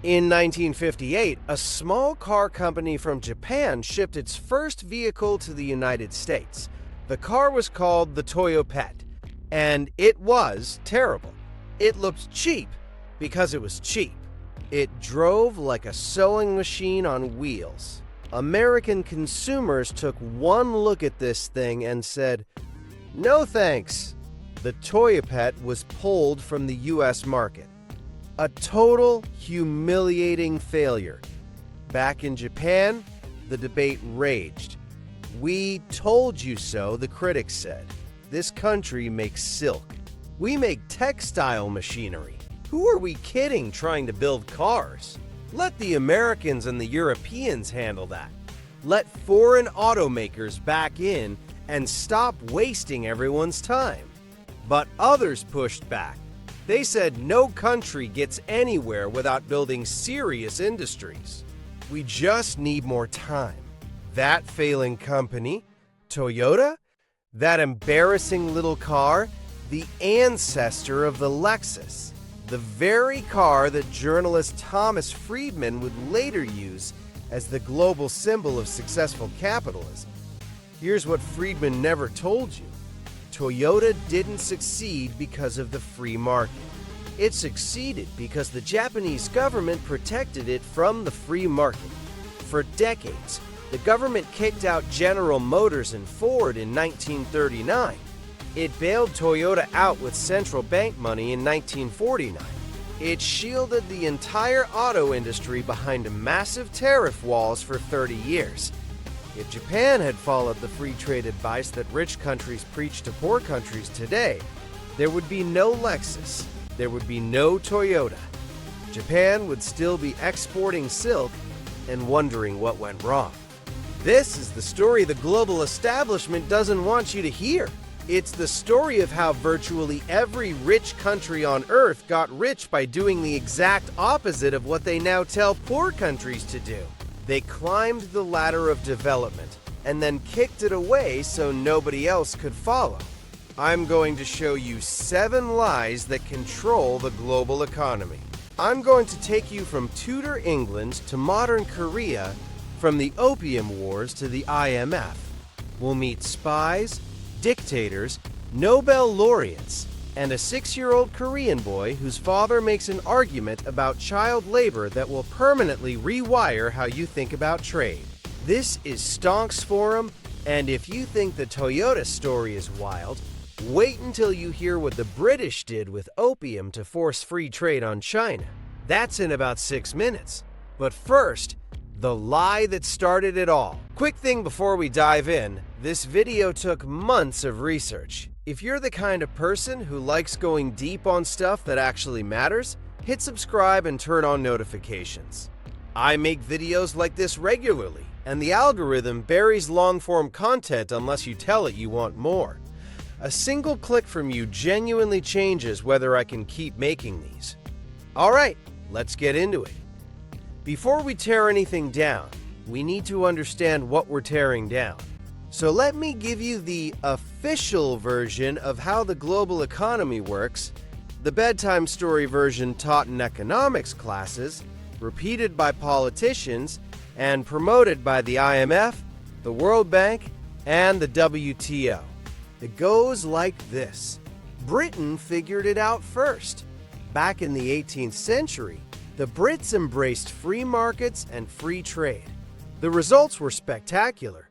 In 1958, a small car company from Japan shipped its first vehicle to the United States. The car was called the Toyopet, and it was terrible. It looked cheap because it was cheap. It drove like a sewing machine on wheels. American consumers took one look at this thing and said, "No thanks." The Toyopet was pulled from the US market. A total humiliating failure. Back in Japan, the debate raged. "We told you so," the critics said. "This country makes silk. We make textile machinery. Who are we kidding trying to build cars? Let the Americans and the Europeans handle that. Let foreign automakers back in and stop wasting everyone's time." But others pushed back. They said no country gets anywhere without building serious industries. We just need more time. That failing company, Toyota, that embarrassing little car, the ancestor of the Lexus, the very car that journalist Thomas Friedman would later use as the global symbol of successful capitalism. Here's what Friedman never told you. Toyota didn't succeed because of the free market. It succeeded because the Japanese government protected it from the free market. For decades, the government kicked out General Motors and Ford in 1939. It bailed Toyota out with central bank money in 1949. It shielded the entire auto industry behind massive tariff walls for 30 years. If Japan had followed the free trade advice that rich countries preach to poor countries today, there would be no Lexus, there would be no Toyota. Japan would still be exporting silk and wondering what went wrong. This is the story the global establishment doesn't want you to hear. It's the story of how virtually every rich country on earth got rich by doing the exact opposite of what they now tell poor countries to do. They climbed the ladder of development and then kicked it away so nobody else could follow. I'm going to show you 7 lies that control the global economy. I'm going to take you from Tudor England to modern Korea, from the Opium Wars to the IMF. We'll meet spies, dictators, Nobel laureates, and a 6-year-old Korean boy whose father makes an argument about child labor that will permanently rewire how you think about trade. This is Stonks Forum, and if you think the Toyota story is wild, wait until you hear what the British did with opium to force free trade on China. That's in about 6 minutes. But first, the lie that started it all. Quick thing before we dive in, this video took months of research. If you're the kind of person who likes going deep on stuff that actually matters, hit subscribe and turn on notifications. I make videos like this regularly, and the algorithm buries long-form content unless you tell it you want more. A single click from you genuinely changes whether I can keep making these. Alright, let's get into it. Before we tear anything down, we need to understand what we're tearing down. So let me give you the official version of how the global economy works, the bedtime story version taught in economics classes, repeated by politicians, and promoted by the IMF, the World Bank, and the WTO. It goes like this. Britain figured it out first. Back in the 18th century, the Brits embraced free markets and free trade. The results were spectacular.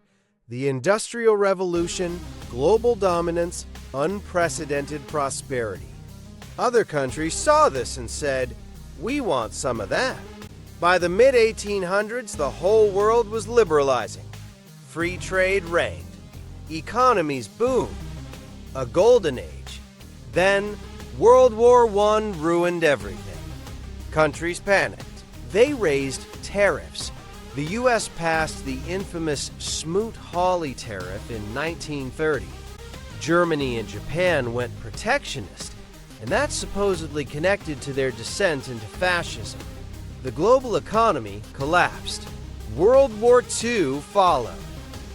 The Industrial Revolution, global dominance, unprecedented prosperity. Other countries saw this and said, "We want some of that." By the mid-1800s, the whole world was liberalizing. Free trade reigned. Economies boomed. A golden age. Then, World War I ruined everything. Countries panicked. They raised tariffs. The U.S. passed the infamous Smoot-Hawley tariff in 1930. Germany and Japan went protectionist, and that's supposedly connected to their descent into fascism. The global economy collapsed. World War II followed.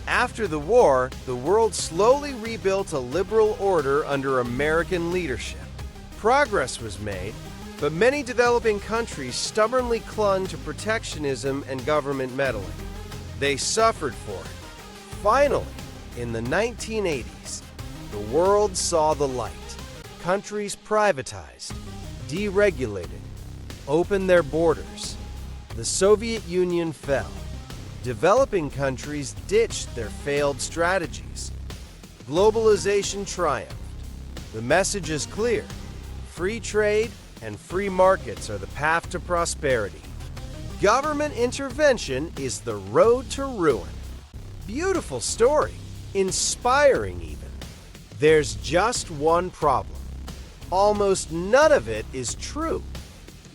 After the war, the world slowly rebuilt a liberal order under American leadership. Progress was made, But many developing countries stubbornly clung to protectionism and government meddling. They suffered for it. Finally, in the 1980s, the world saw the light. Countries privatized, deregulated, opened their borders. The Soviet Union fell. Developing countries ditched their failed strategies. Globalization triumphed. The message is clear. Free trade and free markets are the path to prosperity. Government intervention is the road to ruin. Beautiful story. Inspiring even. There's just one problem. Almost none of it is true.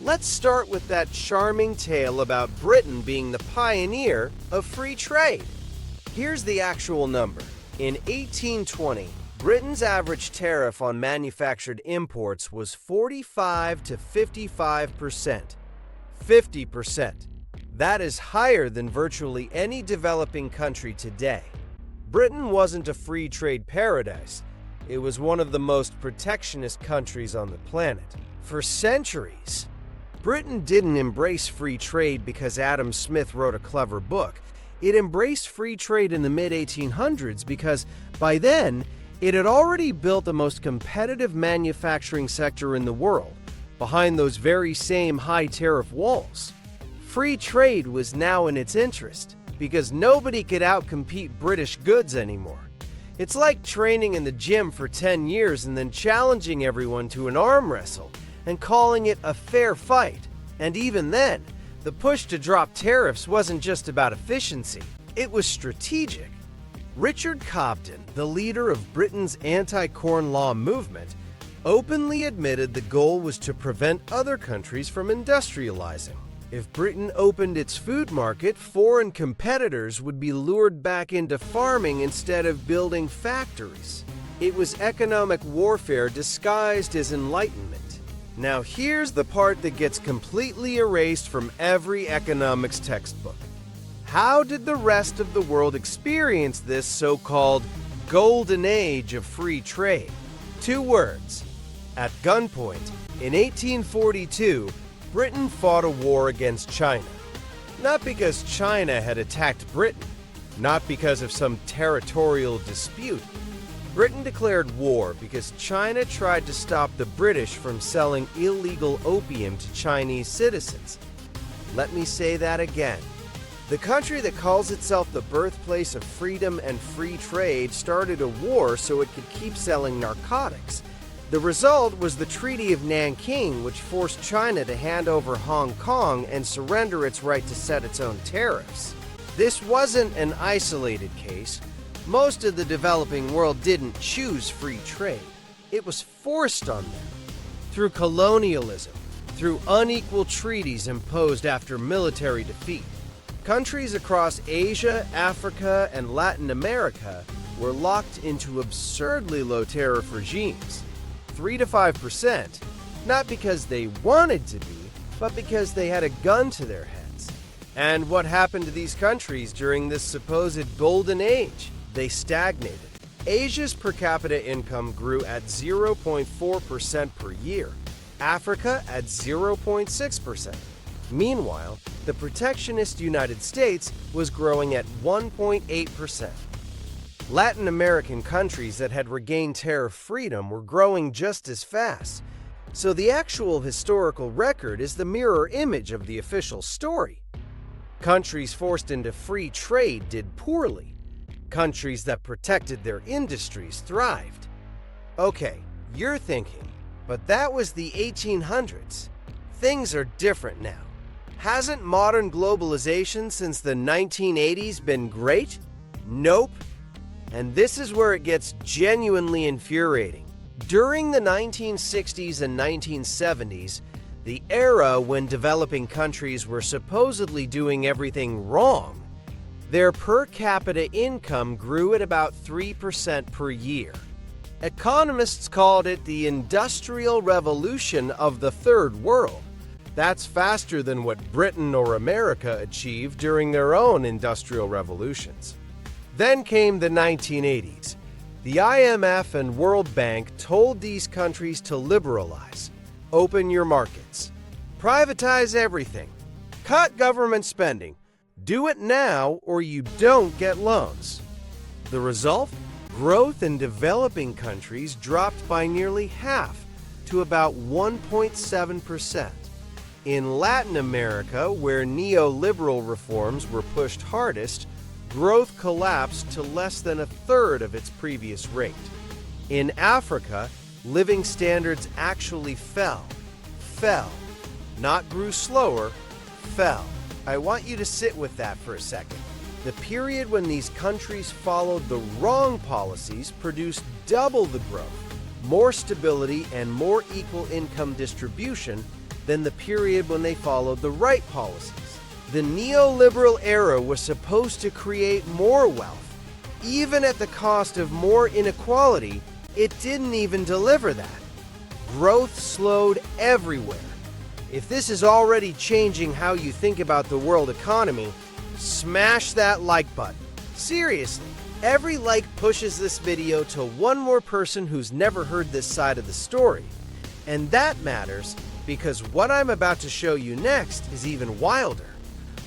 Let's start with that charming tale about Britain being the pioneer of free trade. Here's the actual number. In 1820, Britain's average tariff on manufactured imports was 45 to 55%. 50%. That is higher than virtually any developing country today. Britain wasn't a free trade paradise. It was one of the most protectionist countries on the planet. For centuries, Britain didn't embrace free trade because Adam Smith wrote a clever book. It embraced free trade in the mid-1800s because, by then, it had already built the most competitive manufacturing sector in the world, behind those very same high tariff walls. Free trade was now in its interest, because nobody could outcompete British goods anymore. It's like training in the gym for 10 years and then challenging everyone to an arm wrestle and calling it a fair fight. And even then, the push to drop tariffs wasn't just about efficiency, it was strategic. Richard Cobden, the leader of Britain's anti-Corn Law movement, openly admitted the goal was to prevent other countries from industrializing. If Britain opened its food market, foreign competitors would be lured back into farming instead of building factories. It was economic warfare disguised as enlightenment. Now here's the part that gets completely erased from every economics textbook. How did the rest of the world experience this so-called golden age of free trade? 2 words. At gunpoint, in 1842, Britain fought a war against China. Not because China had attacked Britain, not because of some territorial dispute. Britain declared war because China tried to stop the British from selling illegal opium to Chinese citizens. Let me say that again. The country that calls itself the birthplace of freedom and free trade started a war so it could keep selling narcotics. The result was the Treaty of Nanking, which forced China to hand over Hong Kong and surrender its right to set its own tariffs. This wasn't an isolated case. Most of the developing world didn't choose free trade. It was forced on them. Through colonialism, through unequal treaties imposed after military defeat. Countries across Asia, Africa, and Latin America were locked into absurdly low tariff regimes. 3 to 5%, not because they wanted to be, but because they had a gun to their heads. And what happened to these countries during this supposed golden age? They stagnated. Asia's per capita income grew at 0.4% per year, Africa at 0.6%. Meanwhile, the protectionist United States was growing at 1.8%. Latin American countries that had regained tariff freedom were growing just as fast. So the actual historical record is the mirror image of the official story. Countries forced into free trade did poorly. Countries that protected their industries thrived. Okay, you're thinking, but that was the 1800s. Things are different now. Hasn't modern globalization since the 1980s been great? Nope. And this is where it gets genuinely infuriating. During the 1960s and 1970s, the era when developing countries were supposedly doing everything wrong, their per capita income grew at about 3% per year. Economists called it the Industrial Revolution of the Third World. That's faster than what Britain or America achieved during their own industrial revolutions. Then came the 1980s. The IMF and World Bank told these countries to liberalize. Open your markets. Privatize everything. Cut government spending. Do it now or you don't get loans. The result? Growth in developing countries dropped by nearly half to about 1.7%. In Latin America, where neoliberal reforms were pushed hardest, growth collapsed to less than a third of its previous rate. In Africa, living standards actually fell, not grew slower, fell. I want you to sit with that for a second. The period when these countries followed the wrong policies produced double the growth, more stability, and more equal income distribution than the period when they followed the right policies. The neoliberal era was supposed to create more wealth. Even at the cost of more inequality, it didn't even deliver that. Growth slowed everywhere. If this is already changing how you think about the world economy, smash that like button. Seriously, every like pushes this video to one more person who's never heard this side of the story. And that matters because what I'm about to show you next is even wilder.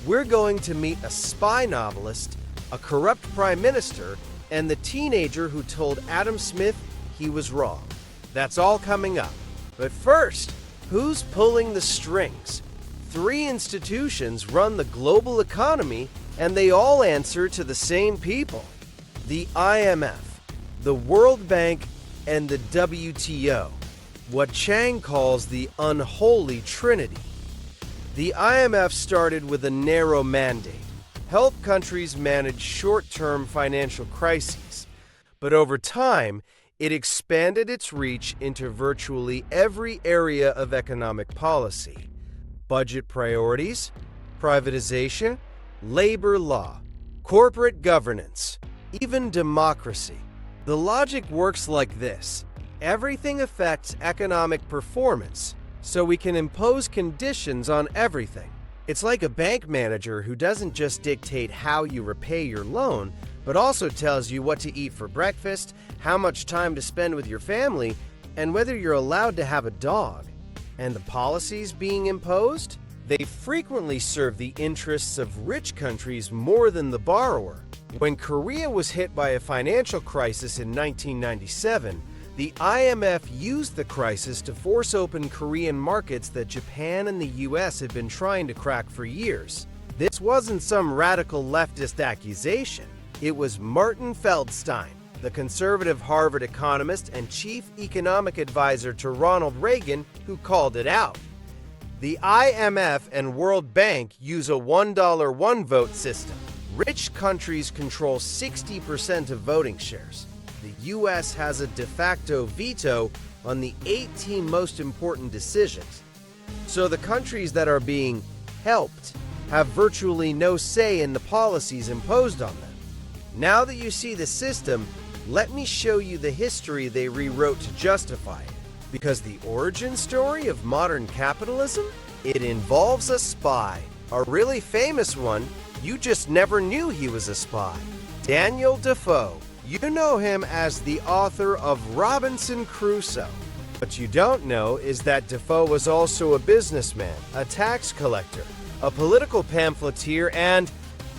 We're going to meet a spy novelist, a corrupt prime minister, and the teenager who told Adam Smith he was wrong. That's all coming up. But first, who's pulling the strings? 3 institutions run the global economy, and they all answer to the same people. The IMF, the World Bank, and the WTO, what Chang calls the Unholy Trinity. The IMF started with a narrow mandate: help countries manage short-term financial crises. But over time, it expanded its reach into virtually every area of economic policy: budget priorities, privatization, labor law, corporate governance, even democracy. The logic works like this: everything affects economic performance, so we can impose conditions on everything. It's like a bank manager who doesn't just dictate how you repay your loan, but also tells you what to eat for breakfast, how much time to spend with your family, and whether you're allowed to have a dog. And the policies being imposed? They frequently serve the interests of rich countries more than the borrower. When Korea was hit by a financial crisis in 1997, the IMF used the crisis to force open Korean markets that Japan and the US had been trying to crack for years. This wasn't some radical leftist accusation. It was Martin Feldstein, the conservative Harvard economist and chief economic advisor to Ronald Reagan, who called it out. The IMF and World Bank use a $1 one-vote system. Rich countries control 60% of voting shares. The US has a de facto veto on the 18 most important decisions. So the countries that are being helped have virtually no say in the policies imposed on them. Now that you see the system, let me show you the history they rewrote to justify it. Because the origin story of modern capitalism? It involves a spy. A really famous one. You just never knew he was a spy. Daniel Defoe. You know him as the author of Robinson Crusoe. What you don't know is that Defoe was also a businessman, a tax collector, a political pamphleteer, and,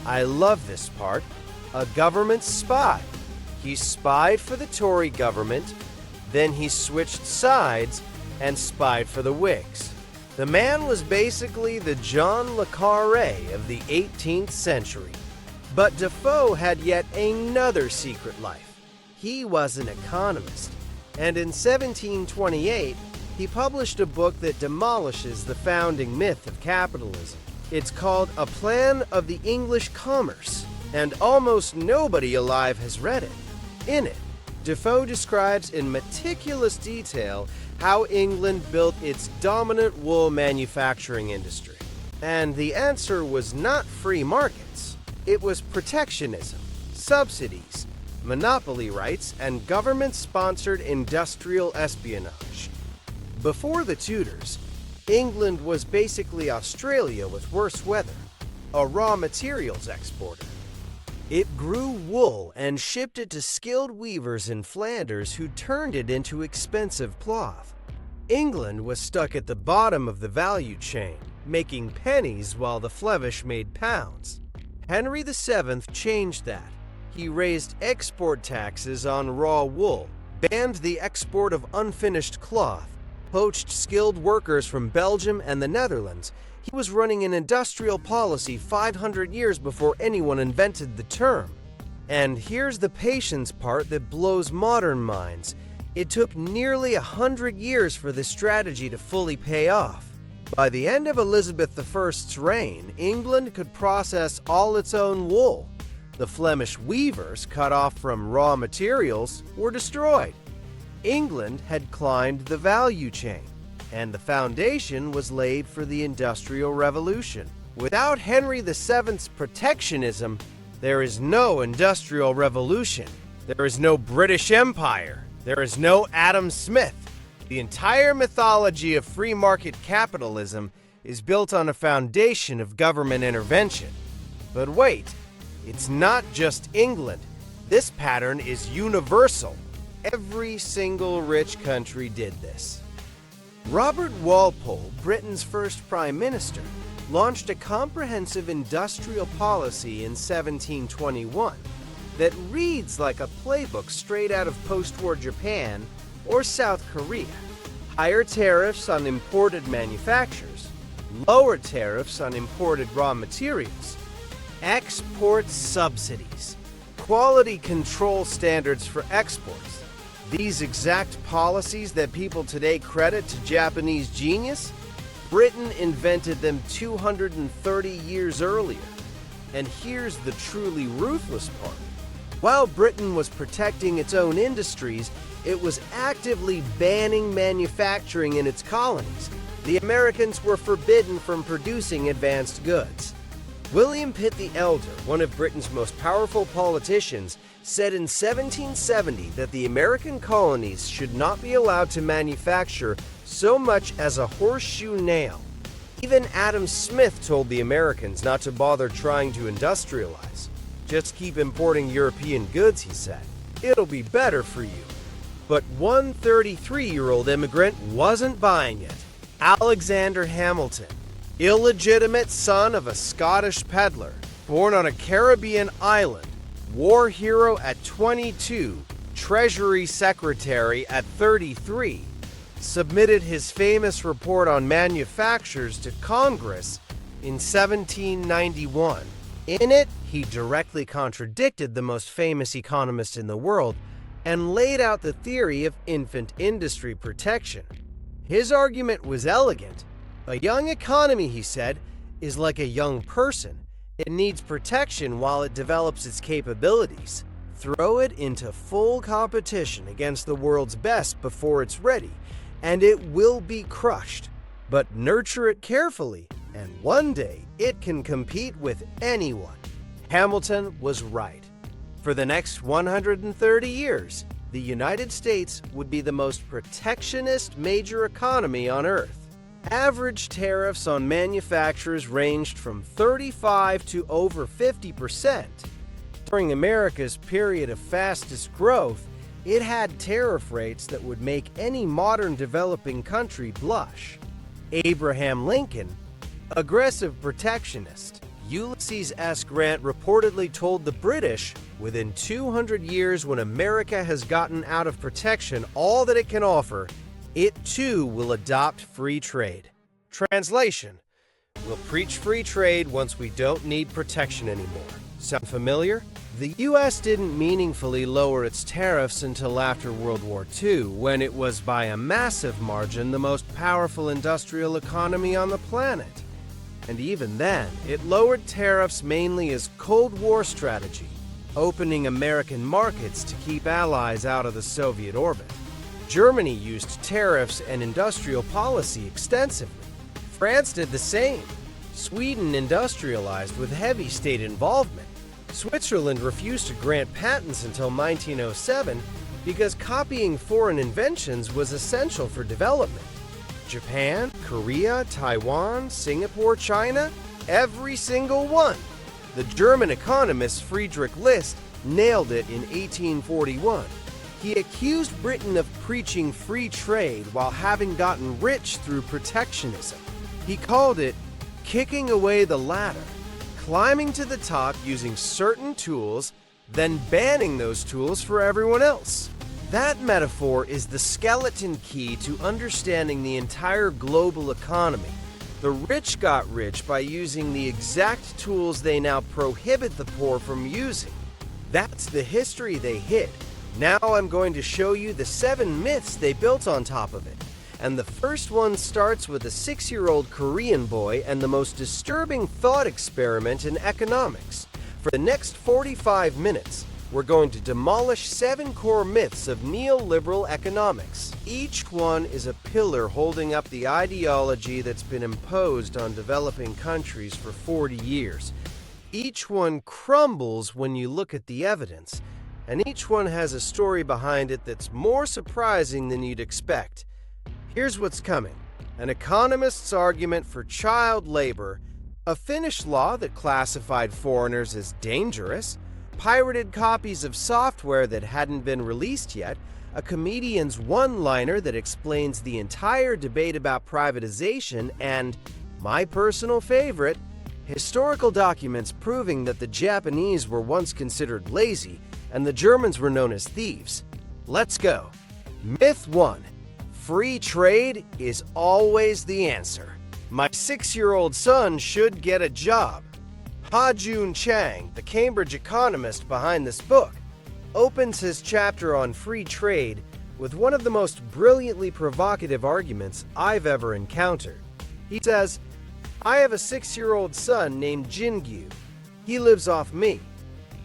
I love this part, a government spy. He spied for the Tory government, then he switched sides and spied for the Whigs. The man was basically the John le Carré of the 18th century. But Defoe had yet another secret life. He was an economist, and in 1728, he published a book that demolishes the founding myth of capitalism. It's called A Plan of the English Commerce, and almost nobody alive has read it. In it, Defoe describes in meticulous detail how England built its dominant wool manufacturing industry. And the answer was not free markets. It was protectionism, subsidies, monopoly rights, and government-sponsored industrial espionage. Before the Tudors, England was basically Australia with worse weather, a raw materials exporter. It grew wool and shipped it to skilled weavers in Flanders who turned it into expensive cloth. England was stuck at the bottom of the value chain, making pennies while the Flemish made pounds. Henry VII changed that. He raised export taxes on raw wool, banned the export of unfinished cloth, poached skilled workers from Belgium and the Netherlands. He was running an industrial policy 500 years before anyone invented the term. And here's the patience part that blows modern minds. It took nearly 100 years for this strategy to fully pay off. By the end of Elizabeth I's reign, England could process all its own wool. The Flemish weavers, cut off from raw materials, were destroyed. England had climbed the value chain, and the foundation was laid for the Industrial Revolution. Without Henry VII's protectionism, there is no Industrial Revolution. There is no British Empire. There is no Adam Smith. The entire mythology of free market capitalism is built on a foundation of government intervention. But wait, it's not just England. This pattern is universal. Every single rich country did this. Robert Walpole, Britain's first prime minister, launched a comprehensive industrial policy in 1721 that reads like a playbook straight out of post-war Japan or South Korea. Higher tariffs on imported manufactures, lower tariffs on imported raw materials, export subsidies, quality control standards for exports. These exact policies that people today credit to Japanese genius, Britain invented them 230 years earlier. And here's the truly ruthless part. While Britain was protecting its own industries, it was actively banning manufacturing in its colonies. The Americans were forbidden from producing advanced goods. William Pitt the Elder, one of Britain's most powerful politicians, said in 1770 that the American colonies should not be allowed to manufacture so much as a horseshoe nail. Even Adam Smith told the Americans not to bother trying to industrialize. Just keep importing European goods, he said. It'll be better for you. But one 33-year-old immigrant wasn't buying it. Alexander Hamilton, illegitimate son of a Scottish peddler, born on a Caribbean island, war hero at 22, Treasury Secretary at 33, submitted his famous report on manufactures to Congress in 1791. In it, he directly contradicted the most famous economist in the world and laid out the theory of infant industry protection. His argument was elegant. A young economy, he said, is like a young person. It needs protection while it develops its capabilities. Throw it into full competition against the world's best before it's ready, and it will be crushed. But nurture it carefully, and one day it can compete with anyone. Hamilton was right. For the next 130 years, the United States would be the most protectionist major economy on Earth. Average tariffs on manufacturers ranged from 35% to over 50%. During America's period of fastest growth, it had tariff rates that would make any modern developing country blush. Abraham Lincoln, aggressive protectionist. Ulysses S. Grant reportedly told the British, within 200 years when America has gotten out of protection all that it can offer, it too will adopt free trade. Translation: we'll preach free trade once we don't need protection anymore. Sound familiar? The U.S. didn't meaningfully lower its tariffs until after World War II, when it was by a massive margin the most powerful industrial economy on the planet. And even then, it lowered tariffs mainly as Cold War strategy, opening American markets to keep allies out of the Soviet orbit. Germany used tariffs and industrial policy extensively. France did the same. Sweden industrialized with heavy state involvement. Switzerland refused to grant patents until 1907 because copying foreign inventions was essential for development. Japan, Korea, Taiwan, Singapore, China, every single one. The German economist Friedrich List nailed it in 1841. He accused Britain of preaching free trade while having gotten rich through protectionism. He called it kicking away the ladder, climbing to the top using certain tools, then banning those tools for everyone else. That metaphor is the skeleton key to understanding the entire global economy. The rich got rich by using the exact tools they now prohibit the poor from using. That's the history they hid. Now I'm going to show you the 7 myths they built on top of it. And the first one starts with a 6-year-old Korean boy and the most disturbing thought experiment in economics. For the next 45 minutes, we're going to demolish 7 core myths of neoliberal economics. Each one is a pillar holding up the ideology that's been imposed on developing countries for 40 years. Each one crumbles when you look at the evidence, and each one has a story behind it that's more surprising than you'd expect. Here's what's coming: an economist's argument for child labor, a Finnish law that classified foreigners as dangerous, pirated copies of software that hadn't been released yet, a comedian's one-liner that explains the entire debate about privatization, and, my personal favorite, historical documents proving that the Japanese were once considered lazy and the Germans were known as thieves. Let's go. Myth 1. Free trade is always the answer. My 6-year-old son should get a job. Ha-Jun Chang, the Cambridge economist behind this book, opens his chapter on free trade with one of the most brilliantly provocative arguments I've ever encountered. He says, "I have a 6-year-old son named Jingyu. He lives off me.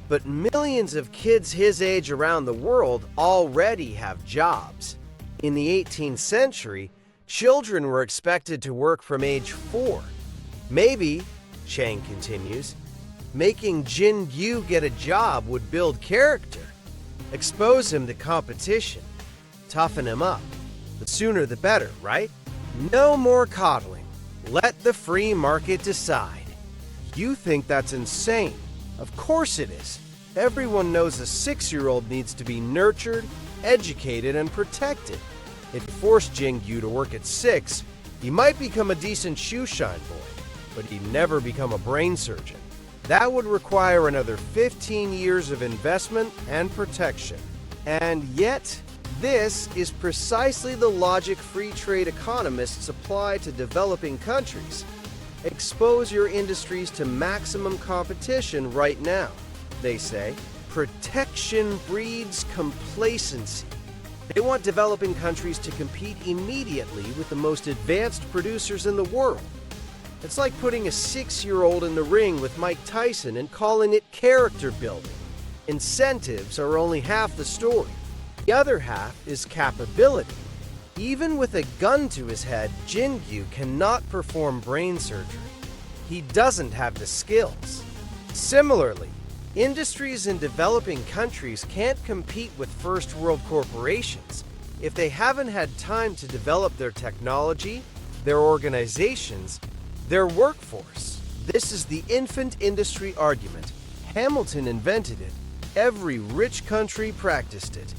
But millions of kids his age around the world already have jobs. In the 18th century, children were expected to work from age 4. Maybe," Chang continues, "making Jingyu get a job would build character, expose him to competition, toughen him up. The sooner the better, right? No more coddling. Let the free market decide." You think that's insane. Of course it is. Everyone knows a 6-year-old needs to be nurtured, educated, and protected. If you force Jingyu to work at 6, he might become a decent shoeshine boy, but he'd never become a brain surgeon. That would require another 15 years of investment and protection. And yet, this is precisely the logic free trade economists apply to developing countries. Expose your industries to maximum competition right now, they say. Protection breeds complacency. They want developing countries to compete immediately with the most advanced producers in the world. It's like putting a 6-year-old in the ring with Mike Tyson and calling it character building. Incentives are only half the story. The other half is capability. Even with a gun to his head, Jingyu cannot perform brain surgery. He doesn't have the skills. Similarly, industries in developing countries can't compete with first-world corporations if they haven't had time to develop their technology, their organizations, their workforce. This is the infant industry argument. Hamilton invented it. Every rich country practiced it.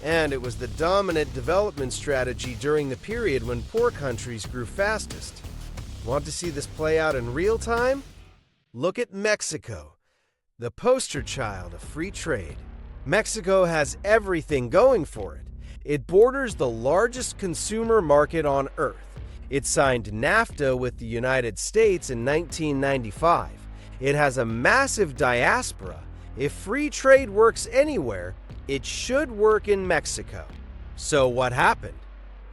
And it was the dominant development strategy during the period when poor countries grew fastest. Want to see this play out in real time? Look at Mexico, the poster child of free trade. Mexico has everything going for it. It borders the largest consumer market on Earth. It signed NAFTA with the United States in 1995. It has a massive diaspora. If free trade works anywhere, it should work in Mexico. So what happened?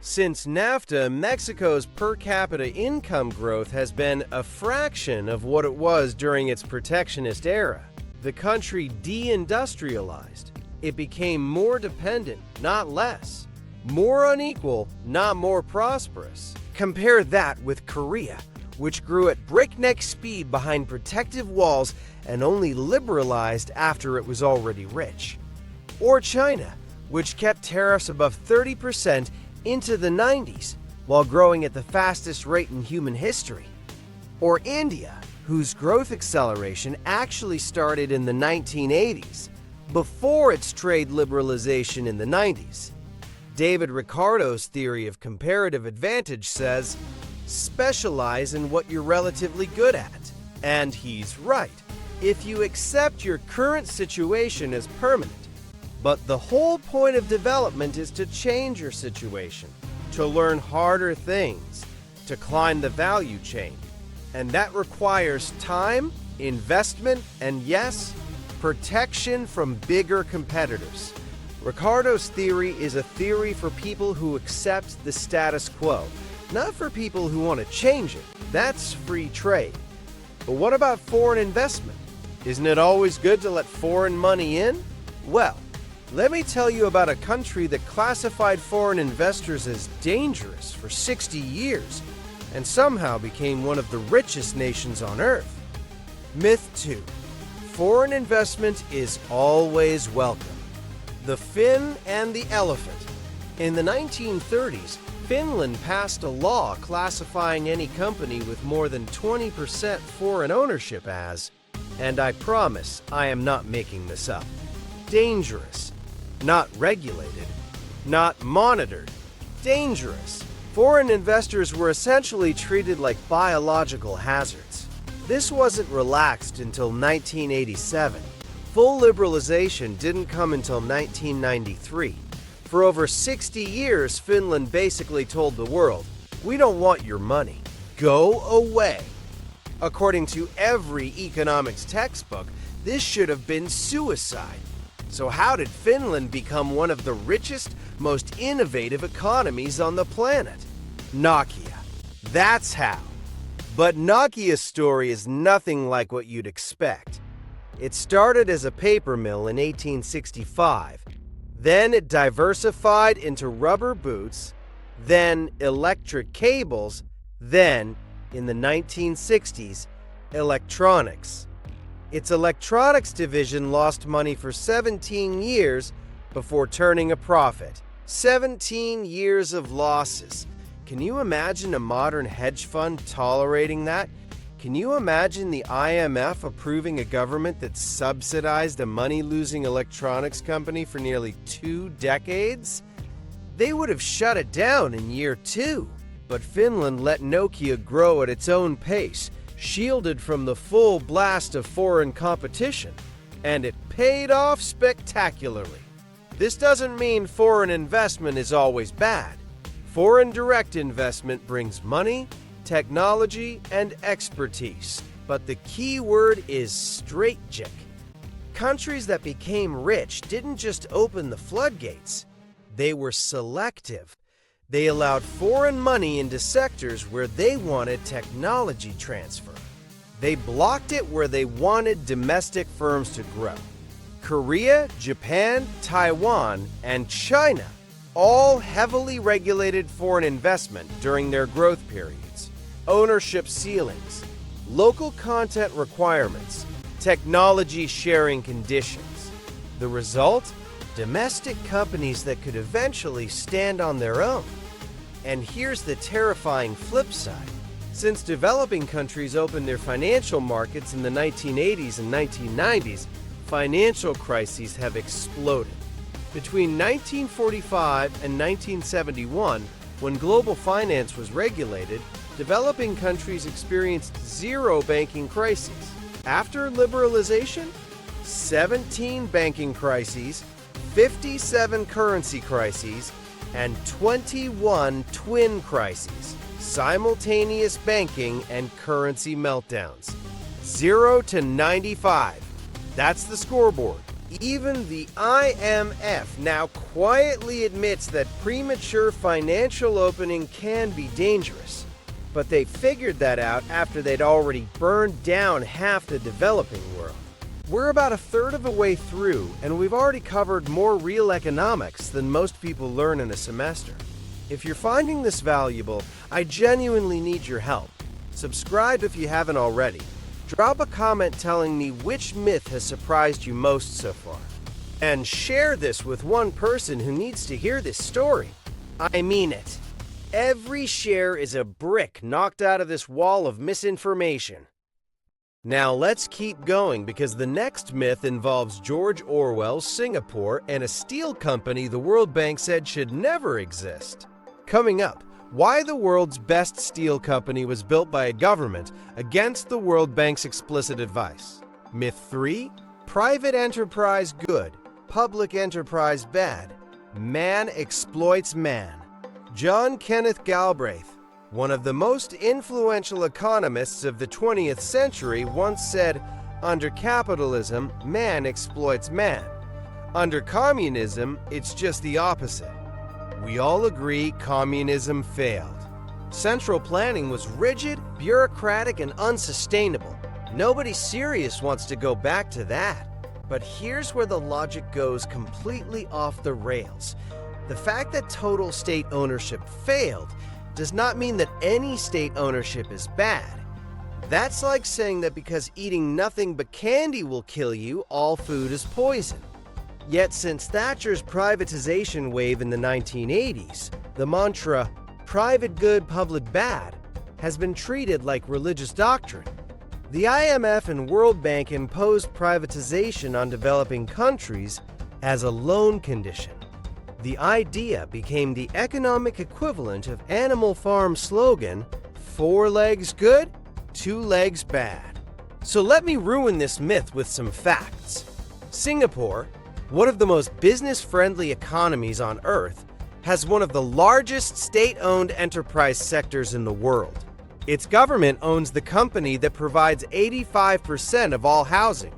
Since NAFTA, Mexico's per capita income growth has been a fraction of what it was during its protectionist era. The country de-industrialized. It became more dependent, not less. More unequal, not more prosperous. Compare that with Korea, which grew at breakneck speed behind protective walls and only liberalized after it was already rich. Or China, which kept tariffs above 30% into the 90s, while growing at the fastest rate in human history. Or India, whose growth acceleration actually started in the 1980s, before its trade liberalization in the 90s. David Ricardo's theory of comparative advantage says, specialize in what you're relatively good at. And he's right, if you accept your current situation as permanent. But the whole point of development is to change your situation, to learn harder things, to climb the value chain. And that requires time, investment, and yes, protection from bigger competitors. Ricardo's theory is a theory for people who accept the status quo, not for people who want to change it. That's free trade. But what about foreign investment? Isn't it always good to let foreign money in? Well, let me tell you about a country that classified foreign investors as dangerous for 60 years and somehow became one of the richest nations on earth. Myth 2. Foreign investment is always welcome. The Finn and the elephant. In the 1930s, Finland passed a law classifying any company with more than 20% foreign ownership as, and I promise I am not making this up, dangerous. Not regulated, not monitored, dangerous. Foreign investors were essentially treated like biological hazards. This wasn't relaxed until 1987. Full liberalization didn't come until 1993. For over 60 years, Finland basically told the world, we don't want your money. Go away. According to every economics textbook, this should have been suicide. So how did Finland become one of the richest, most innovative economies on the planet? Nokia. That's how. But Nokia's story is nothing like what you'd expect. It started as a paper mill in 1865. Then it diversified into rubber boots, then electric cables, then, in the 1960s, electronics. Its electronics division lost money for 17 years before turning a profit. 17 years of losses. Can you imagine a modern hedge fund tolerating that? Can you imagine the IMF approving a government that subsidized a money-losing electronics company for nearly 2 decades? They would have shut it down in year 2. But Finland let Nokia grow at its own pace, shielded from the full blast of foreign competition. And it paid off spectacularly. This doesn't mean foreign investment is always bad. Foreign direct investment brings money, technology, and expertise. But the key word is strategic. Countries that became rich didn't just open the floodgates. They were selective. They allowed foreign money into sectors where they wanted technology transfer. They blocked it where they wanted domestic firms to grow. Korea, Japan, Taiwan, and China all heavily regulated foreign investment during their growth periods. Ownership ceilings, local content requirements, technology sharing conditions. The result? Domestic companies that could eventually stand on their own. And here's the terrifying flip side. Since developing countries opened their financial markets in the 1980s and 1990s, financial crises have exploded. Between 1945 and 1971, when global finance was regulated, developing countries experienced 0 banking crises. After liberalization, 17 banking crises, 57 currency crises, and 21 twin crises, simultaneous banking and currency meltdowns. 0 to 95. That's the scoreboard. Even the IMF now quietly admits that premature financial opening can be dangerous. But they figured that out after they'd already burned down half the developing world. We're about a third of the way through, and we've already covered more real economics than most people learn in a semester. If you're finding this valuable, I genuinely need your help. Subscribe if you haven't already. Drop a comment telling me which myth has surprised you most so far. And share this with one person who needs to hear this story. I mean it. Every share is a brick knocked out of this wall of misinformation. Now let's keep going because the next myth involves George Orwell's Singapore and a steel company the World Bank said should never exist. Coming up, why the world's best steel company was built by a government against the World Bank's explicit advice. Myth 3, private enterprise good, public enterprise bad. Man exploits man. John Kenneth Galbraith, one of the most influential economists of the 20th century, once said, "Under capitalism, man exploits man. Under communism, it's just the opposite." We all agree communism failed. Central planning was rigid, bureaucratic, and unsustainable. Nobody serious wants to go back to that. But here's where the logic goes completely off the rails. The fact that total state ownership failed does not mean that any state ownership is bad. That's like saying that because eating nothing but candy will kill you, all food is poison. Yet since Thatcher's privatization wave in the 1980s, the mantra, private good, public bad, has been treated like religious doctrine. The IMF and World Bank imposed privatization on developing countries as a loan condition. The idea became the economic equivalent of Animal Farm's slogan, 4 legs good, 2 legs bad. So let me ruin this myth with some facts. Singapore, one of the most business-friendly economies on Earth, has one of the largest state-owned enterprise sectors in the world. Its government owns the company that provides 85% of all housing.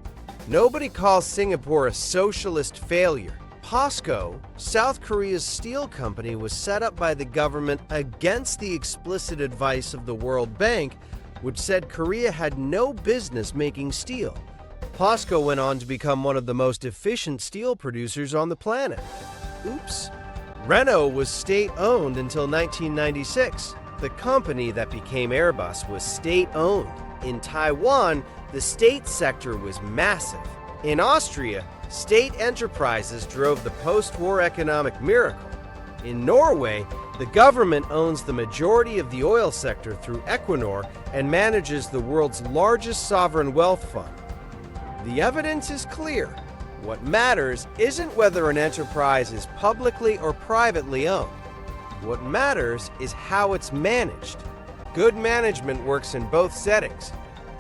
Nobody calls Singapore a socialist failure. POSCO, South Korea's steel company, was set up by the government against the explicit advice of the World Bank, which said Korea had no business making steel. POSCO went on to become one of the most efficient steel producers on the planet. Oops. Renault was state-owned until 1996. The company that became Airbus was state-owned. In Taiwan, the state sector was massive. In Austria, state enterprises drove the post-war economic miracle. In Norway, the government owns the majority of the oil sector through Equinor and manages the world's largest sovereign wealth fund. The evidence is clear. What matters isn't whether an enterprise is publicly or privately owned. What matters is how it's managed. Good management works in both settings.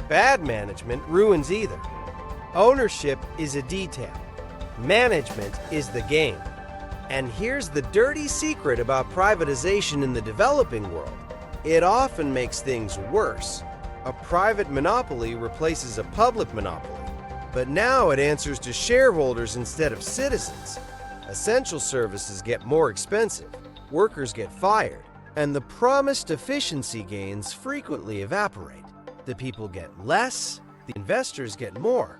Bad management ruins either. Ownership is a detail. Management is the game. And here's the dirty secret about privatization in the developing world. It often makes things worse. A private monopoly replaces a public monopoly. But now it answers to shareholders instead of citizens. Essential services get more expensive. Workers get fired, and the promised efficiency gains frequently evaporate. The people get less, the investors get more,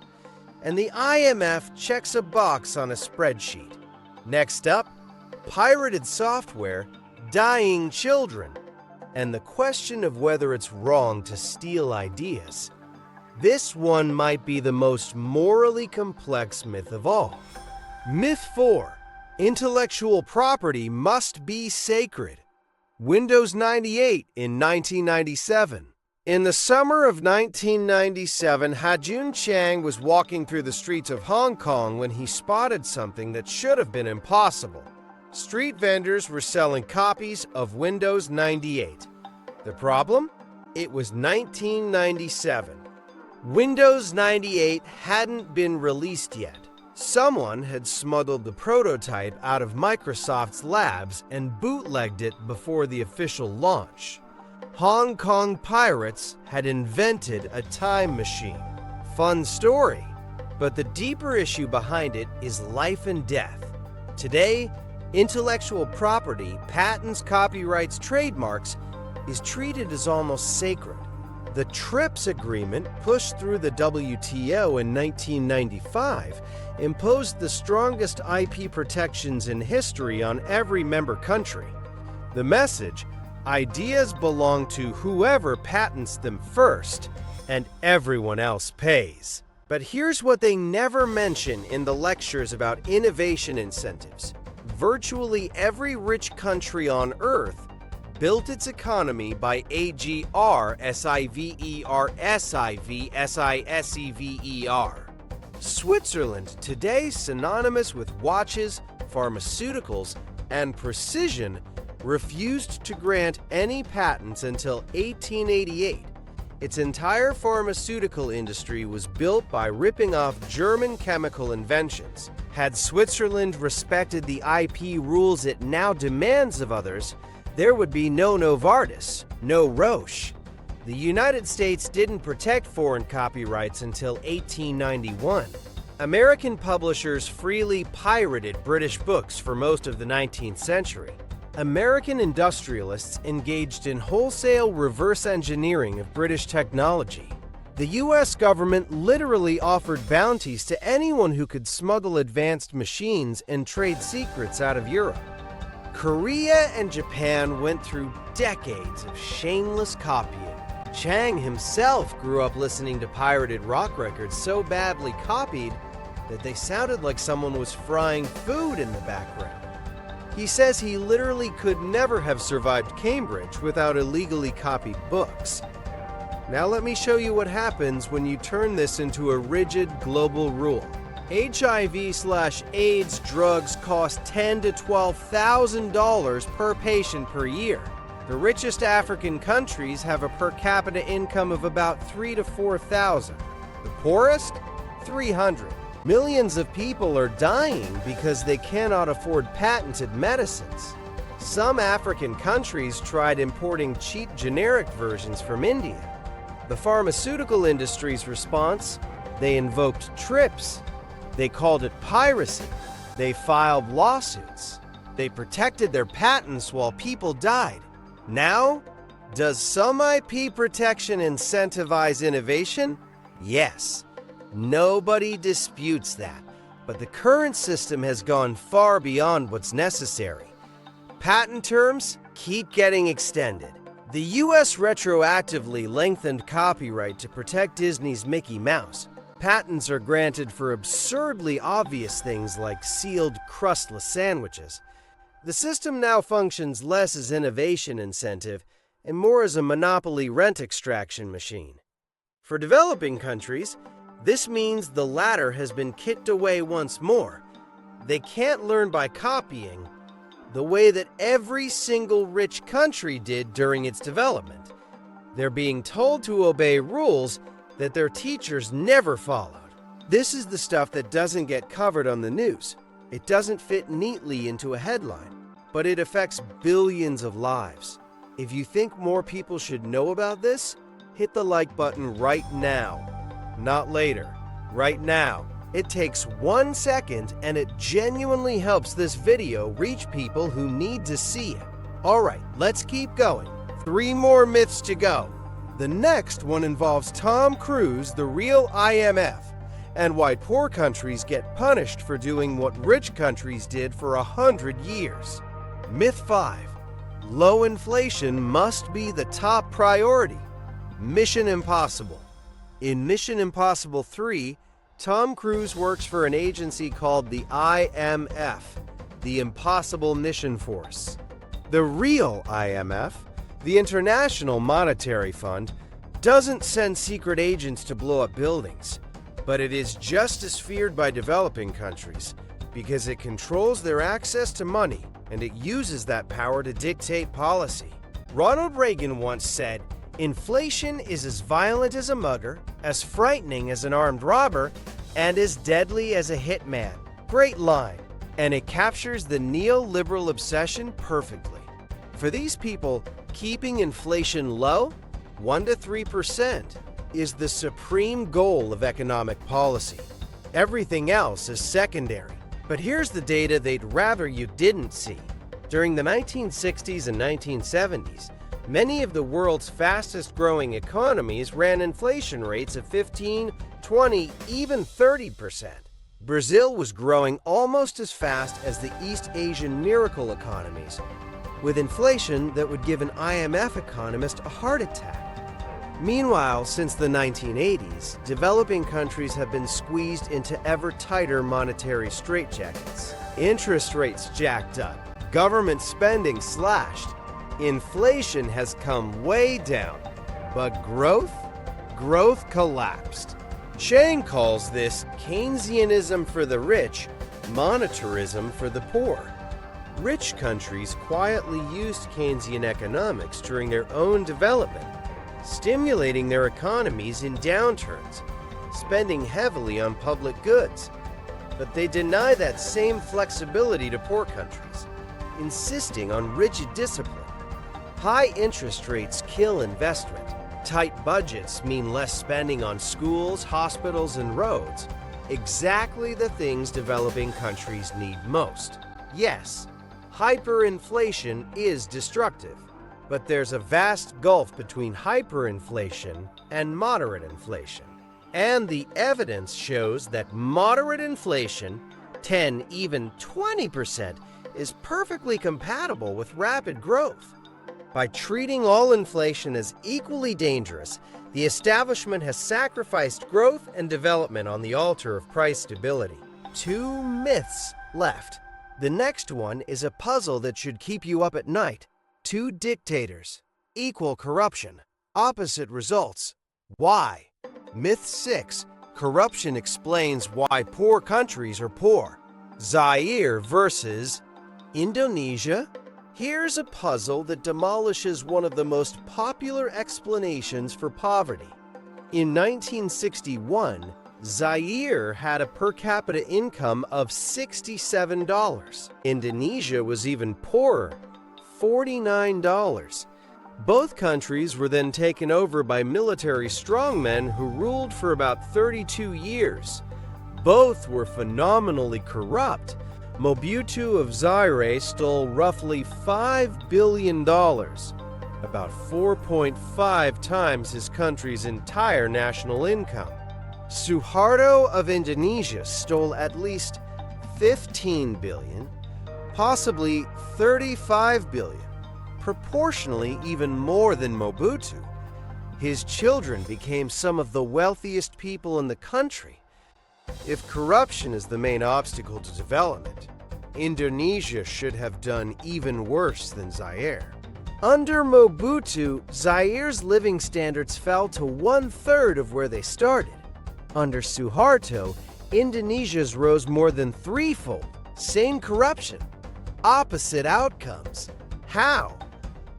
and the IMF checks a box on a spreadsheet. Next up, pirated software, dying children, and the question of whether it's wrong to steal ideas. This one might be the most morally complex myth of all. Myth 4. Intellectual property must be sacred. Windows 98 in 1997. In the summer of 1997, Ha-Joon Chang was walking through the streets of Hong Kong when he spotted something that should have been impossible. Street vendors were selling copies of Windows 98. The problem? It was 1997. Windows 98 hadn't been released yet. Someone had smuggled the prototype out of Microsoft's labs and bootlegged it before the official launch. Hong Kong pirates had invented a time machine. Fun story, but the deeper issue behind it is life and death. Today, intellectual property, patents, copyrights, trademarks, is treated as almost sacred. The TRIPS agreement, pushed through the WTO in 1995, imposed the strongest IP protections in history on every member country. The message: ideas belong to whoever patents them first, and everyone else pays. But here's what they never mention in the lectures about innovation incentives. Virtually every rich country on Earth built its economy by agr-siversivsisever. Switzerland, today synonymous with watches, pharmaceuticals, and precision, refused to grant any patents until 1888. Its entire pharmaceutical industry was built by ripping off German chemical inventions. Had Switzerland respected the IP rules it now demands of others, there would be no Novartis, no Roche. The United States didn't protect foreign copyrights until 1891. American publishers freely pirated British books for most of the 19th century. American industrialists engaged in wholesale reverse engineering of British technology. The US government literally offered bounties to anyone who could smuggle advanced machines and trade secrets out of Europe. Korea and Japan went through decades of shameless copying. Chang himself grew up listening to pirated rock records so badly copied that they sounded like someone was frying food in the background. He says he literally could never have survived Cambridge without illegally copied books. Now let me show you what happens when you turn this into a rigid global rule. HIV/AIDS drugs cost $10,000 to $12,000 per patient per year. The richest African countries have a per capita income of about $3,000 to $4,000. The poorest? $300. Millions of people are dying because they cannot afford patented medicines. Some African countries tried importing cheap generic versions from India. The pharmaceutical industry's response? They invoked TRIPS. They called it piracy. They filed lawsuits. They protected their patents while people died. Now, does some IP protection incentivize innovation? Yes. Nobody disputes that, but the current system has gone far beyond what's necessary. Patent terms keep getting extended. The US retroactively lengthened copyright to protect Disney's Mickey Mouse. Patents are granted for absurdly obvious things like sealed crustless sandwiches. The system now functions less as innovation incentive and more as a monopoly rent extraction machine. For developing countries, this means the latter has been kicked away once more. They can't learn by copying the way that every single rich country did during its development. They're being told to obey rules that their teachers never followed. This is the stuff that doesn't get covered on the news. It doesn't fit neatly into a headline, but it affects billions of lives. If you think more people should know about this, hit the like button right now. Not later, right now. It takes 1 second and it genuinely helps this video reach people who need to see it. Alright, let's keep going. 3 more myths to go. The next one involves Tom Cruise, the real IMF, and why poor countries get punished for doing what rich countries did for 100 years. Myth 5. Low inflation must be the top priority. Mission Impossible. In Mission Impossible 3, Tom Cruise works for an agency called the IMF, the Impossible Mission Force. The real IMF, the International Monetary Fund, doesn't send secret agents to blow up buildings, but it is just as feared by developing countries because it controls their access to money and it uses that power to dictate policy. Ronald Reagan once said, "Inflation is as violent as a mugger, as frightening as an armed robber, and as deadly as a hitman." Great line, and it captures the neoliberal obsession perfectly. For these people, keeping inflation low, 1 to 3%, is the supreme goal of economic policy. Everything else is secondary. But here's the data they'd rather you didn't see. During the 1960s and 1970s, many of the world's fastest-growing economies ran inflation rates of 15, 20, even 30%. Brazil was growing almost as fast as the East Asian miracle economies, with inflation that would give an IMF economist a heart attack. Meanwhile, since the 1980s, developing countries have been squeezed into ever tighter monetary straitjackets. Interest rates jacked up, government spending slashed, Inflation has come way down, but growth collapsed. Chang calls this Keynesianism for the rich, monetarism for the poor. Rich countries quietly used Keynesian economics during their own development, stimulating their economies in downturns, spending heavily on public goods. But they deny that same flexibility to poor countries, insisting on rigid discipline. High interest rates kill investment. Tight budgets mean less spending on schools, hospitals, and roads. Exactly the things developing countries need most. Yes, hyperinflation is destructive, but there's a vast gulf between hyperinflation and moderate inflation. And the evidence shows that moderate inflation, 10, even 20%, is perfectly compatible with rapid growth. By treating all inflation as equally dangerous, the establishment has sacrificed growth and development on the altar of price stability. 2 myths left. The next one is a puzzle that should keep you up at night. 2 dictators, equal corruption, opposite results. Why? Myth 6. Corruption explains why poor countries are poor. Zaire versus Indonesia. Here's a puzzle that demolishes one of the most popular explanations for poverty. In 1961, Zaire had a per capita income of $67. Indonesia was even poorer, $49. Both countries were then taken over by military strongmen who ruled for about 32 years. Both were phenomenally corrupt. Mobutu of Zaire stole roughly $5 billion, about 4.5 times his country's entire national income. Suharto of Indonesia stole at least $15 billion, possibly $35 billion, proportionally even more than Mobutu. His children became some of the wealthiest people in the country. If corruption is the main obstacle to development, Indonesia should have done even worse than Zaire. Under Mobutu, Zaire's living standards fell to 1/3 of where they started. Under Suharto, Indonesia's rose more than threefold. Same corruption, opposite outcomes. How?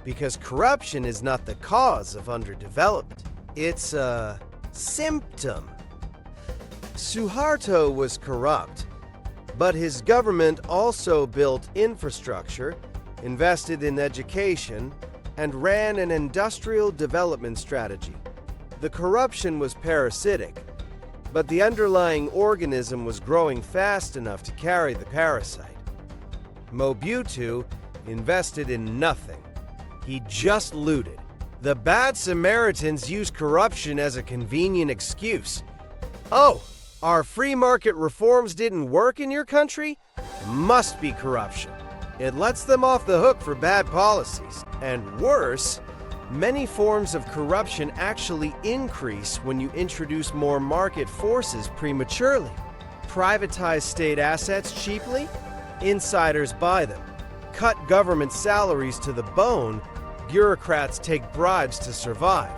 Because corruption is not the cause of underdevelopment. It's a symptom. Suharto was corrupt, but his government also built infrastructure, invested in education, and ran an industrial development strategy. The corruption was parasitic, but the underlying organism was growing fast enough to carry the parasite. Mobutu invested in nothing. He just looted. The bad Samaritans used corruption as a convenient excuse. Oh, our free market reforms didn't work in your country? Must be corruption. It lets them off the hook for bad policies. And worse, many forms of corruption actually increase when you introduce more market forces prematurely. Privatize state assets cheaply, insiders buy them. Cut government salaries to the bone, bureaucrats take bribes to survive.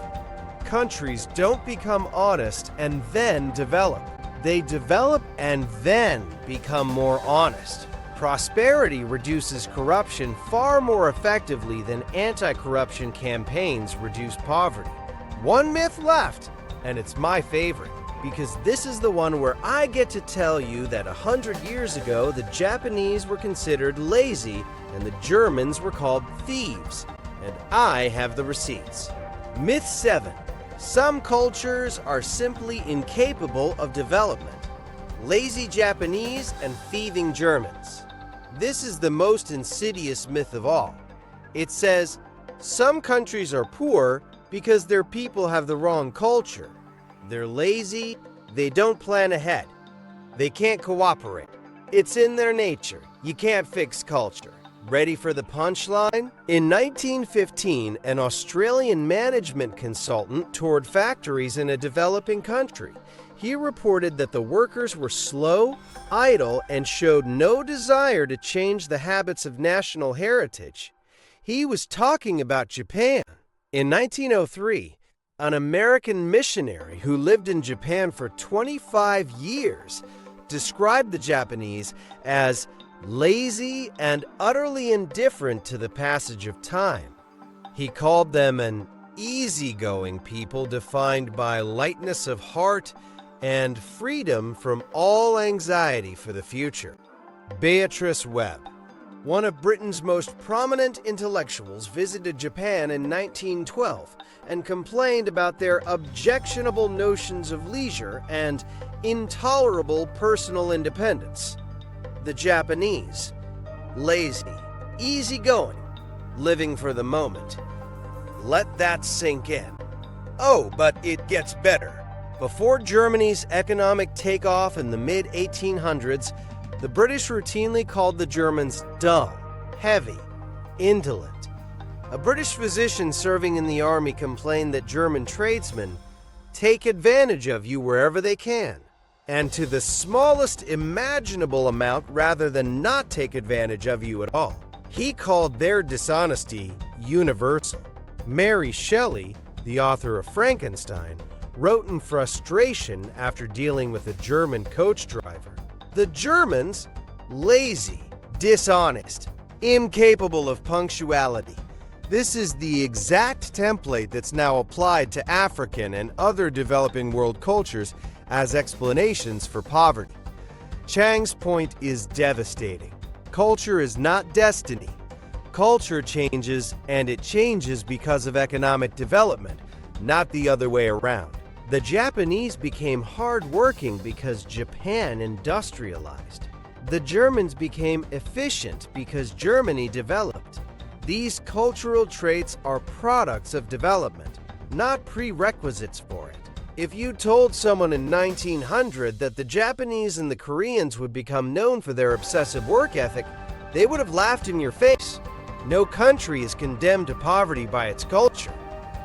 Countries don't become honest and then develop. They develop and then become more honest. Prosperity reduces corruption far more effectively than anti-corruption campaigns reduce poverty. One myth left, and it's my favorite, because this is the one where I get to tell you that 100 years ago, the Japanese were considered lazy and the Germans were called thieves, and I have the receipts. Myth 7. Some cultures are simply incapable of development. Lazy Japanese and thieving Germans. This is the most insidious myth of all. It says, some countries are poor because their people have the wrong culture. They're lazy, they don't plan ahead. They can't cooperate. It's in their nature. You can't fix culture. Ready for the punchline? In 1915, an Australian management consultant toured factories in a developing country. He reported that the workers were slow, idle, and showed no desire to change the habits of national heritage. He was talking about Japan. In 1903, an American missionary who lived in Japan for 25 years described the Japanese as lazy and utterly indifferent to the passage of time. He called them an easygoing people defined by lightness of heart and freedom from all anxiety for the future. Beatrice Webb, one of Britain's most prominent intellectuals, visited Japan in 1912 and complained about their objectionable notions of leisure and intolerable personal independence. The Japanese, lazy, easygoing, living for the moment. Let that sink in. Oh, but it gets better. Before Germany's economic takeoff in the mid-1800s, the British routinely called the Germans dull, heavy, indolent. A British physician serving in the army complained that German tradesmen take advantage of you wherever they can, and to the smallest imaginable amount rather than not take advantage of you at all. He called their dishonesty universal. Mary Shelley, the author of Frankenstein, wrote in frustration after dealing with a German coach driver. The Germans, lazy, dishonest, incapable of punctuality. This is the exact template that's now applied to African and other developing world cultures as explanations for poverty. Chang's point is devastating. Culture is not destiny. Culture changes, and it changes because of economic development, not the other way around. The Japanese became hardworking because Japan industrialized. The Germans became efficient because Germany developed. These cultural traits are products of development, not prerequisites for it. If you told someone in 1900 that the Japanese and the Koreans would become known for their obsessive work ethic, they would have laughed in your face. No country is condemned to poverty by its culture.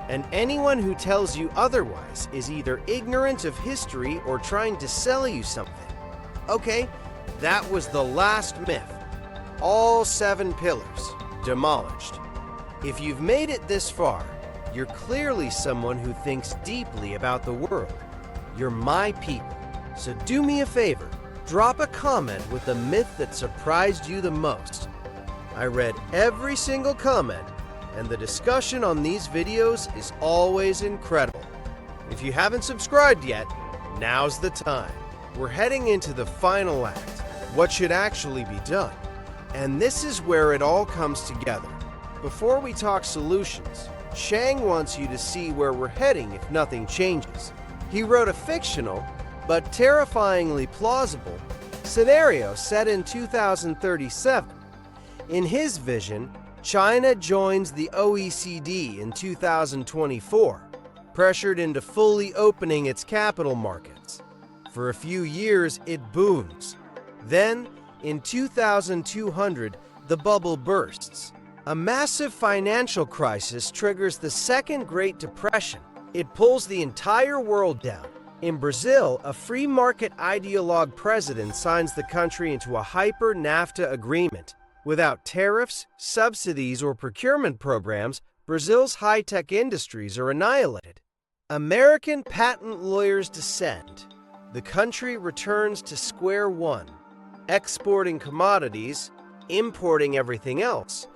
And anyone who tells you otherwise is either ignorant of history or trying to sell you something. Okay, that was the last myth. All 7 pillars demolished. If you've made it this far, you're clearly someone who thinks deeply about the world. You're my people. So do me a favor, drop a comment with the myth that surprised you the most. I read every single comment, and the discussion on these videos is always incredible. If you haven't subscribed yet, now's the time. We're heading into the final act, what should actually be done. And this is where it all comes together. Before we talk solutions, Chang wants you to see where we're heading if nothing changes. He wrote a fictional, but terrifyingly plausible, scenario set in 2037. In his vision, China joins the OECD in 2024, pressured into fully opening its capital markets. For a few years, it booms. Then, in 2200, the bubble bursts. A massive financial crisis triggers the Second Great Depression. It pulls the entire world down. In Brazil, a free market ideologue president signs the country into a hyper-NAFTA agreement. Without tariffs, subsidies, or procurement programs, Brazil's high-tech industries are annihilated. American patent lawyers descend. The country returns to square one, exporting commodities, importing everything else.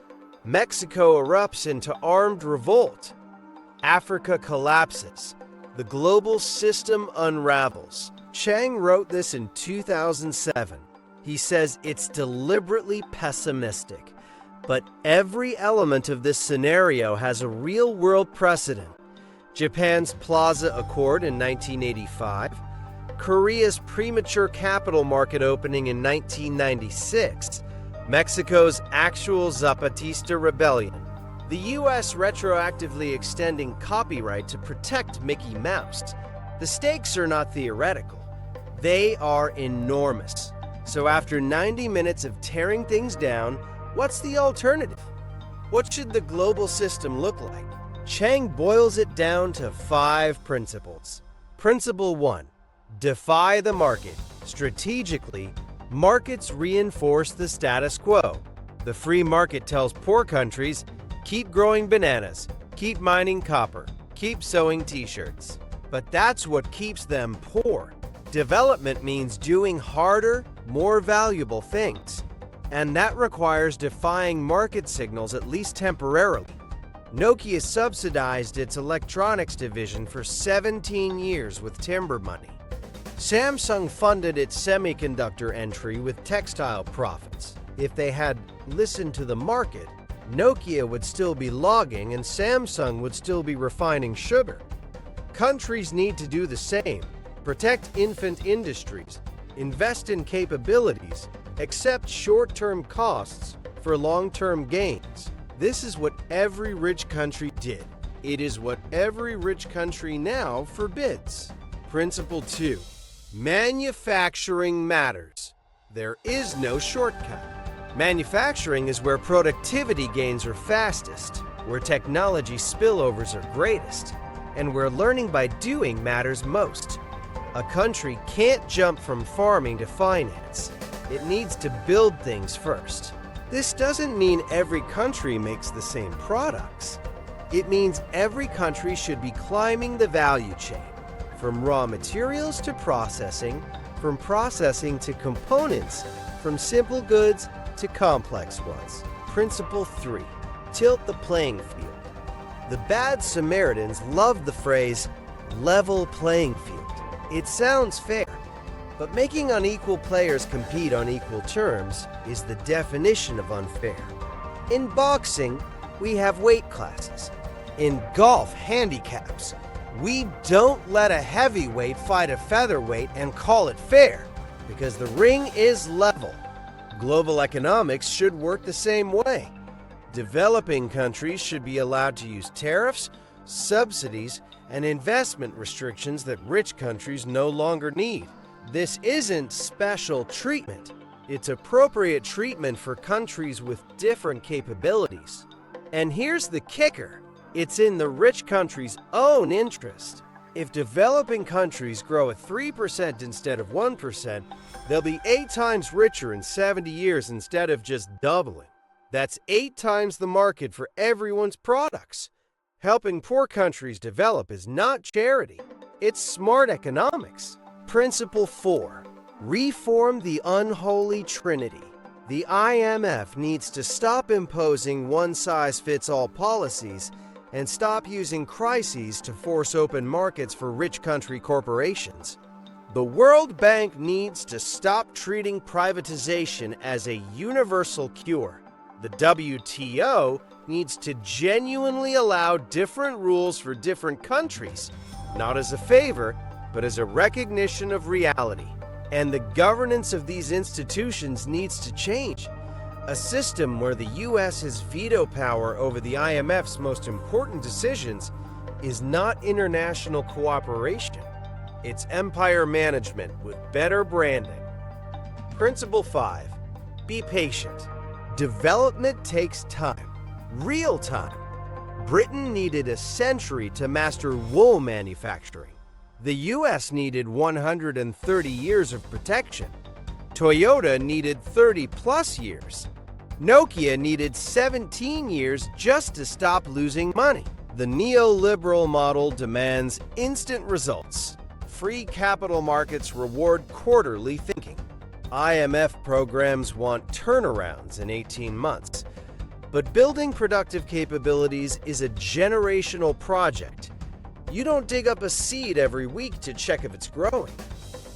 Mexico erupts into armed revolt. Africa collapses. The global system unravels. Chang wrote this in 2007. He says it's deliberately pessimistic, but every element of this scenario has a real-world precedent. Japan's Plaza Accord in 1985, Korea's premature capital market opening in 1996, Mexico's actual Zapatista rebellion, the U.S. retroactively extending copyright to protect Mickey Mouse. The stakes are not theoretical. They are enormous. So after 90 minutes of tearing things down, what's the alternative? What should the global system look like? Chang boils it down to 5 principles. Principle 1. Defy the market. Strategically, markets reinforce the status quo. The free market tells poor countries, Keep growing bananas, keep mining copper, keep sewing t-shirts. But that's what keeps them poor. Development means doing harder, more valuable things. And that requires defying market signals at least temporarily. Nokia subsidized its electronics division for 17 years with timber money. Samsung funded its semiconductor entry with textile profits. If they had listened to the market, Nokia would still be logging and Samsung would still be refining sugar. Countries need to do the same. Protect infant industries, invest in capabilities, accept short-term costs for long-term gains. This is what every rich country did. It is what every rich country now forbids. Principle 2. Manufacturing matters. There is no shortcut. Manufacturing is where productivity gains are fastest, where technology spillovers are greatest, and where learning by doing matters most. A country can't jump from farming to finance. It needs to build things first. This doesn't mean every country makes the same products. It means every country should be climbing the value chain, from raw materials to processing, from processing to components, from simple goods to complex ones. Principle 3. Tilt the playing field. The bad Samaritans love the phrase, level playing field. It sounds fair, but making unequal players compete on equal terms is the definition of unfair. In boxing, we have weight classes. In golf, handicaps. We don't let a heavyweight fight a featherweight and call it fair, because the ring is level. Global economics should work the same way. Developing countries should be allowed to use tariffs, subsidies, and investment restrictions that rich countries no longer need. This isn't special treatment. It's appropriate treatment for countries with different capabilities. And here's the kicker. It's in the rich country's own interest. If developing countries grow at 3% instead of 1%, they'll be 8 times richer in 70 years instead of just doubling. That's 8 times the market for everyone's products. Helping poor countries develop is not charity. It's smart economics. Principle 4. Reform the unholy Trinity. The IMF needs to stop imposing one-size-fits-all policies and stop using crises to force open markets for rich country corporations. The World Bank needs to stop treating privatization as a universal cure. The WTO needs to genuinely allow different rules for different countries, not as a favor, but as a recognition of reality. And the governance of these institutions needs to change. A system where the U.S. has veto power over the IMF's most important decisions is not international cooperation. It's empire management with better branding. Principle 5. Be patient. Development takes time. Real time. Britain needed a century to master wool manufacturing. The U.S. needed 130 years of protection. Toyota needed 30-plus years. Nokia needed 17 years just to stop losing money. The neoliberal model demands instant results. Free capital markets reward quarterly thinking. IMF programs want turnarounds in 18 months. But building productive capabilities is a generational project. You don't dig up a seed every week to check if it's growing.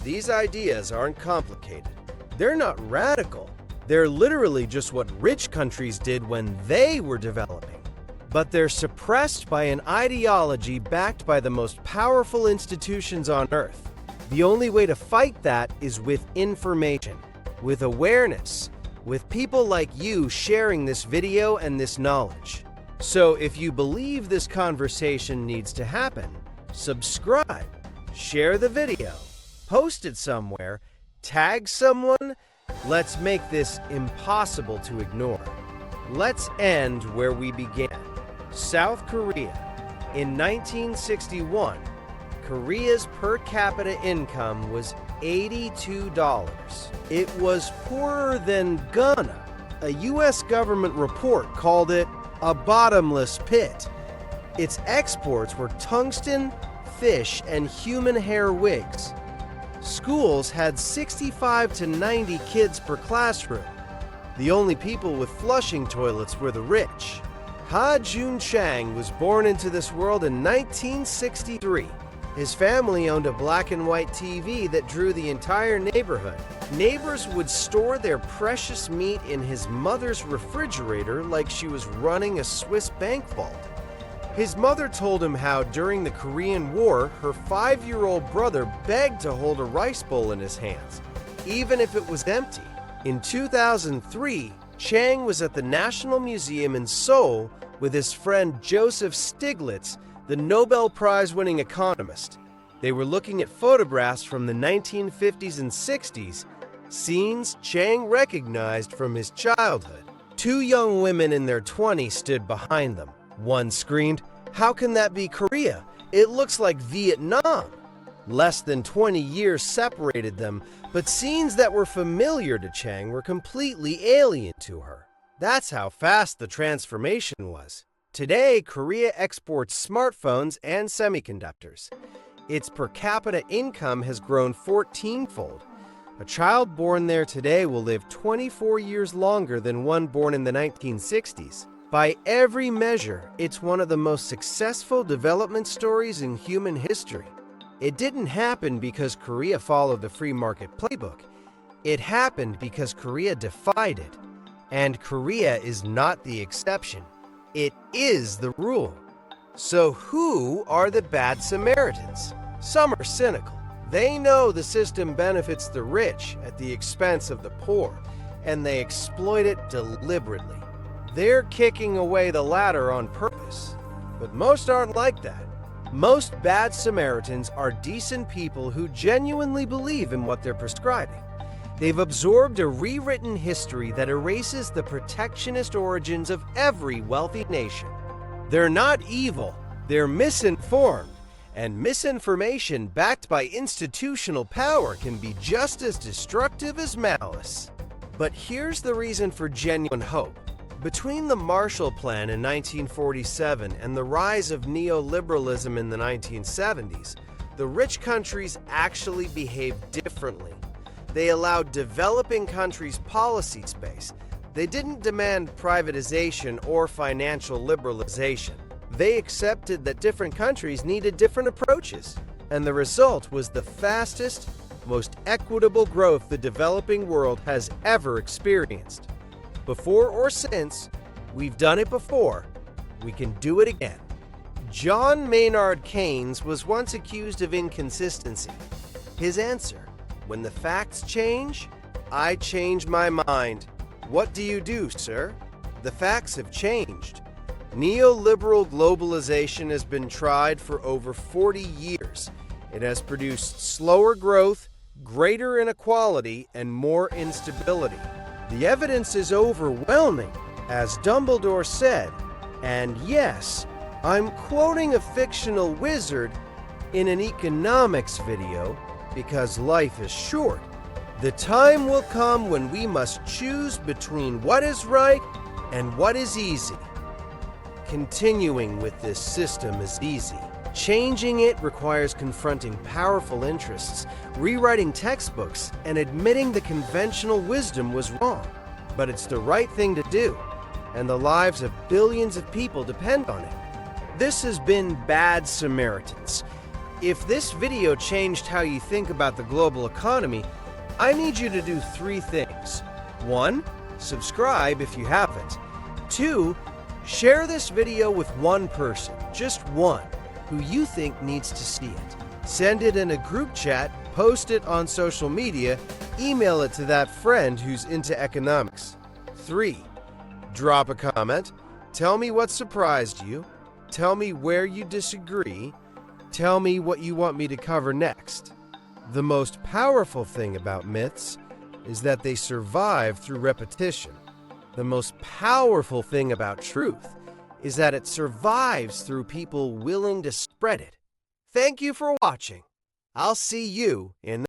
These ideas aren't complicated. They're not radical. They're literally just what rich countries did when they were developing. But they're suppressed by an ideology backed by the most powerful institutions on Earth. The only way to fight that is with information, with awareness, with people like you sharing this video and this knowledge. So if you believe this conversation needs to happen, subscribe, share the video, post it somewhere, tag someone. Let's make this impossible to ignore. Let's end where we began. South Korea. In 1961, Korea's per capita income was $82. It was poorer than Ghana. A U.S. government report called it a bottomless pit. Its exports were tungsten, fish, and human hair wigs. Schools had 65 to 90 kids per classroom. The only people with flushing toilets were the rich. Ha-Jun Chang was born into this world in 1963. His family owned a black and white TV that drew the entire neighborhood. Neighbors would store their precious meat in his mother's refrigerator like she was running a Swiss bank vault. His mother told him how during the Korean War, her 5-year-old brother begged to hold a rice bowl in his hands, even if it was empty. In 2003, Chang was at the National Museum in Seoul with his friend Joseph Stiglitz, the Nobel Prize-winning economist. They were looking at photographs from the 1950s and 60s, scenes Chang recognized from his childhood. 2 young women in their 20s stood behind them. One screamed, "How can that be Korea? It looks like Vietnam." Less than 20 years separated them, but scenes that were familiar to Chang were completely alien to her. That's how fast the transformation was. Today, Korea exports smartphones and semiconductors. Its per capita income has grown 14-fold. A child born there today will live 24 years longer than one born in the 1960s. By every measure, it's one of the most successful development stories in human history. It didn't happen because Korea followed the free market playbook. It happened because Korea defied it. And Korea is not the exception. It is the rule. So who are the bad Samaritans? Some are cynical. They know the system benefits the rich at the expense of the poor, and they exploit it deliberately. They're kicking away the ladder on purpose. But most aren't like that. Most bad Samaritans are decent people who genuinely believe in what they're prescribing. They've absorbed a rewritten history that erases the protectionist origins of every wealthy nation. They're not evil, they're misinformed. And misinformation backed by institutional power can be just as destructive as malice. But here's the reason for genuine hope. Between the Marshall Plan in 1947 and the rise of neoliberalism in the 1970s, the rich countries actually behaved differently. They allowed developing countries policy space. They didn't demand privatization or financial liberalization. They accepted that different countries needed different approaches. And the result was the fastest, most equitable growth the developing world has ever experienced. Before or since, we've done it before. We can do it again. John Maynard Keynes was once accused of inconsistency. His answer, "When the facts change, I change my mind." What do you do, sir? The facts have changed. Neoliberal globalization has been tried for over 40 years. It has produced slower growth, greater inequality, and more instability. The evidence is overwhelming, as Dumbledore said, and yes, I'm quoting a fictional wizard in an economics video because life is short. The time will come when we must choose between what is right and what is easy. Continuing with this system is easy. Changing it requires confronting powerful interests, rewriting textbooks, and admitting the conventional wisdom was wrong. But it's the right thing to do, and the lives of billions of people depend on it. This has been Bad Samaritans. If this video changed how you think about the global economy, I need you to do 3 things. 1, subscribe if you haven't. 2, share this video with one person, just one, who you think needs to see it. Send it in a group chat, post it on social media, email it to that friend who's into economics. 3, drop a comment, tell me what surprised you, tell me where you disagree, tell me what you want me to cover next. The most powerful thing about myths is that they survive through repetition. The most powerful thing about truth is that it survives through people willing to spread it. Thank you for watching. I'll see you in the